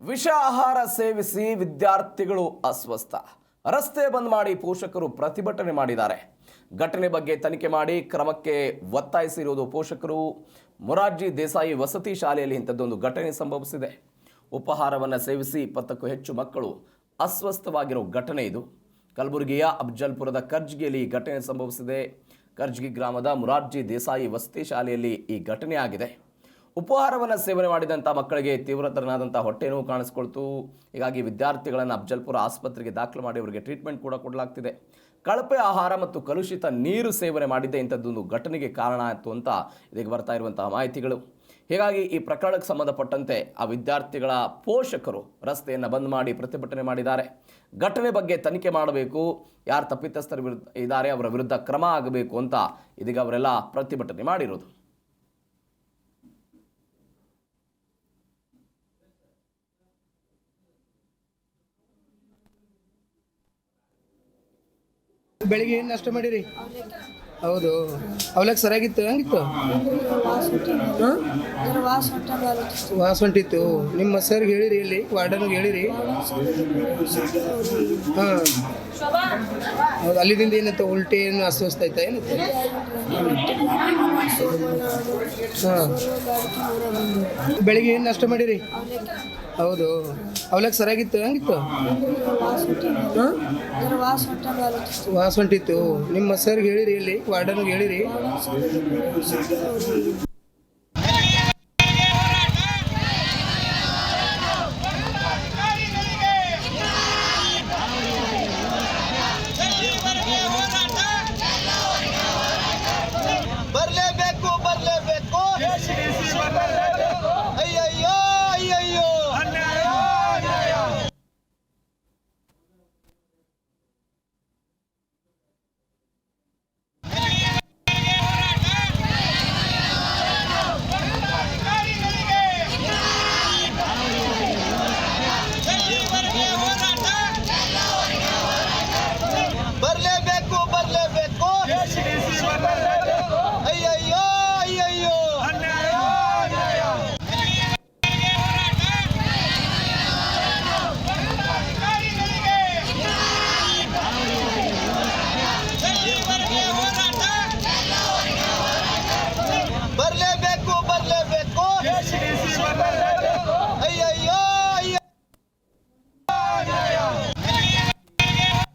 ವಿಷ ಆಹಾರ ಸೇವಿಸಿ ವಿದ್ಯಾರ್ಥಿಗಳು ಅಸ್ವಸ್ಥ. ರಸ್ತೆ ಬಂದ್ ಮಾಡಿ ಪೋಷಕರು ಪ್ರತಿಭಟನೆ ಮಾಡಿದ್ದಾರೆ. ಘಟನೆ ಬಗ್ಗೆ ತನಿಖೆ ಮಾಡಿ ಕ್ರಮಕ್ಕೆ ಒತ್ತಾಯಿಸಿರುವುದು ಪೋಷಕರು. ಮೊರಾರ್ಜಿ ದೇಸಾಯಿ ವಸತಿ ಶಾಲೆಯಲ್ಲಿ ಇಂಥದ್ದೊಂದು ಘಟನೆ ಸಂಭವಿಸಿದೆ. ಉಪಹಾರವನ್ನು ಸೇವಿಸಿ 20ಕ್ಕೂ ಹೆಚ್ಚು ಮಕ್ಕಳು ಅಸ್ವಸ್ಥವಾಗಿರೋ ಘಟನೆ ಇದು. ಕಲಬುರಗಿಯ ಅಫಜಲ್ಪುರದ ಕರ್ಜ್ಗಿಯಲ್ಲಿ ಈ ಘಟನೆ ಸಂಭವಿಸಿದೆ. ಕರ್ಜ್ಗಿ ಗ್ರಾಮದ ಮೊರಾರ್ಜಿ ದೇಸಾಯಿ ವಸತಿ ಶಾಲೆಯಲ್ಲಿ ಈ ಘಟನೆ ಆಗಿದೆ. ಉಪಹಾರವನ್ನು ಸೇವನೆ ಮಾಡಿದಂಥ ಮಕ್ಕಳಿಗೆ ತೀವ್ರತರನಾದಂಥ ಹೊಟ್ಟೆ ನೋವು ಕಾಣಿಸ್ಕೊಳ್ತು. ಹೀಗಾಗಿ ವಿದ್ಯಾರ್ಥಿಗಳನ್ನು ಅಫಜಲ್ಪುರ ಆಸ್ಪತ್ರೆಗೆ ದಾಖಲು ಮಾಡಿ ಅವರಿಗೆ ಟ್ರೀಟ್ಮೆಂಟ್ ಕೂಡ ಕೊಡಲಾಗ್ತಿದೆ. ಕಳಪೆ ಆಹಾರ ಮತ್ತು ಕಲುಷಿತ ನೀರು ಸೇವನೆ ಮಾಡಿದ್ದೆ ಇಂಥದ್ದೊಂದು ಘಟನೆಗೆ ಕಾರಣ ಆಯಿತು ಅಂತ ಇದೀಗ ಬರ್ತಾ ಇರುವಂತಹ ಮಾಹಿತಿಗಳು. ಹೀಗಾಗಿ ಈ ಪ್ರಕರಣಕ್ಕೆ ಸಂಬಂಧಪಟ್ಟಂತೆ ಆ ವಿದ್ಯಾರ್ಥಿಗಳ ಪೋಷಕರು ರಸ್ತೆಯನ್ನು ಬಂದ್ ಮಾಡಿ ಪ್ರತಿಭಟನೆ ಮಾಡಿದ್ದಾರೆ. ಘಟನೆ ಬಗ್ಗೆ ತನಿಖೆ ಮಾಡಬೇಕು, ಯಾರು ತಪ್ಪಿತಸ್ಥರು ಇದ್ದಾರೆ ಅವರ ವಿರುದ್ಧ ಕ್ರಮ ಆಗಬೇಕು ಅಂತ ಇದೀಗ ಅವರೆಲ್ಲ ಪ್ರತಿಭಟನೆ ಮಾಡಿರೋದು. ಬೆಳಿಗ್ಗೆ ಏನು ನಾಷ್ಟ ಮಾಡಿರಿ? ಹೌದು, ಅವಲಕ್ಕಿ ಸರಿಯಾಗಿತ್ತು? ಹೆಂಗಿತ್ತು? ವಾಸ ಹೊಂಟಿತ್ತು. ನಿಮ್ಮ ಸರ್ಗೆ ಹೇಳಿರಿ, ಇಲ್ಲಿ ವಾರ್ಡನ್ಗೆ ಹೇಳಿರಿ? ಹಾಂ, ಹೌದು. ಅಲ್ಲಿದಿಂದ ಏನಂತ ಉಲ್ಟಿ ಏನು ಅಸ್ವಸ್ಥ ಆಯ್ತಾ ಏನಂತ? ಹಾಂ, ಬೆಳಿಗ್ಗೆ ಏನು ನಾಷ್ಟ ಮಾಡಿರಿ? ಹೌದು, ಅವಲಕ್ಕಿ ಸರಿಯಾಗಿತ್ತು? ಹೆಂಗಿತ್ತು? ಹಾಂ, ವಾಸ ಹೊಂಟಿತ್ತು. ನಿಮ್ಮ ಸರ್ಗೆ ಹೇಳಿರಿ, ಇಲ್ಲಿ ವಾರ್ಡನ್ಗೆ ಹೇಳಿರಿ?